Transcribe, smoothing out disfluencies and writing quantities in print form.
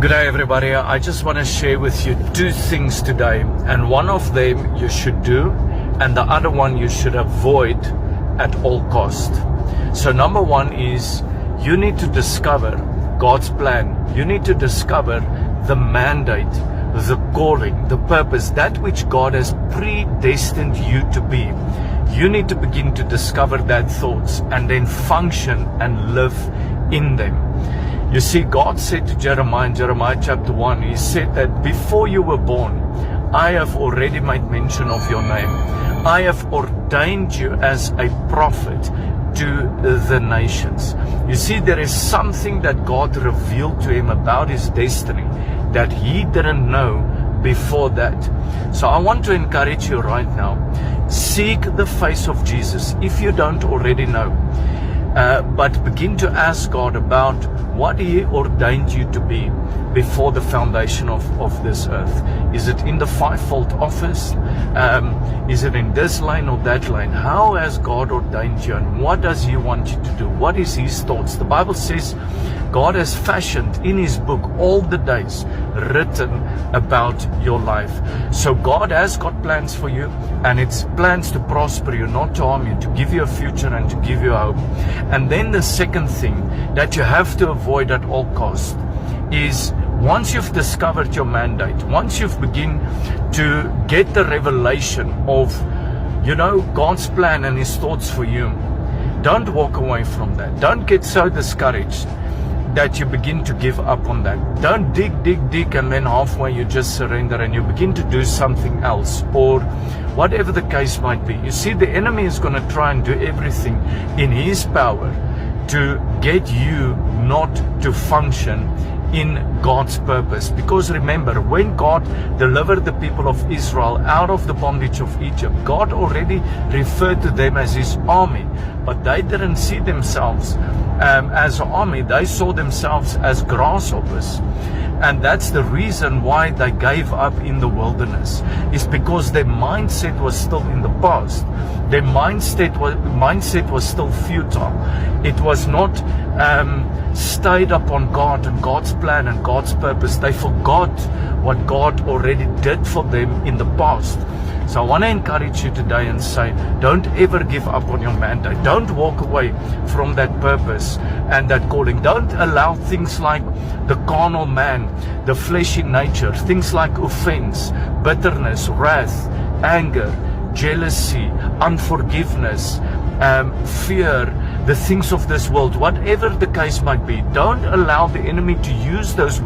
Good day everybody. I just want to share with you two things today, and one of them you should do and the other one you should avoid at all cost. So number one is you need to discover God's plan. You need to discover the mandate, the calling, the purpose, that which God has predestined you to be. You need to begin to discover that thoughts and then function and live in them. You see, God said to Jeremiah in Jeremiah chapter 1, He said that before you were born, I have already made mention of your name. I have ordained you as a prophet to the nations. You see, there is something that God revealed to him about his destiny that he didn't know before that. So I want to encourage you right now, seek the face of Jesus if you don't already know. But begin to ask God about what He ordained you to be before the foundation of this earth. Is it in the fivefold office? Is it in this line or that line? How has God ordained you, and what does He want you to do? What is His thoughts? The Bible says God has fashioned in His book all the days written about your life. So God has got plans for you, and it's plans to prosper you, not to harm you, to give you a future and to give you hope. And then the second thing that you have to avoid at all costs is, once you've discovered your mandate, once you've begin to get the revelation of, God's plan and His thoughts for you, don't walk away from that. Don't get so discouraged that you begin to give up on that. Don't dig, and then halfway you just surrender and you begin to do something else, or whatever the case might be. You see, the enemy is going to try and do everything in his power to get you not to function in God's purpose. Because remember, when God delivered the people of Israel out of the bondage of Egypt, God already referred to them as His army, but they didn't see themselves as an army. They saw themselves as grasshoppers. And that's the reason why they gave up in the wilderness, is because their mindset was still in the past. Their mindset was still futile. It was not stayed upon God and God's plan and God's purpose. They forgot what God already did for them in the past. So I want to encourage you today and say, don't ever give up on your mandate. Don't walk away from that purpose and that calling. Don't allow things like the carnal man, the fleshy nature, things like offense, bitterness, wrath, anger, jealousy, unforgiveness, fear, the things of this world, whatever the case might be. Don't allow the enemy to use those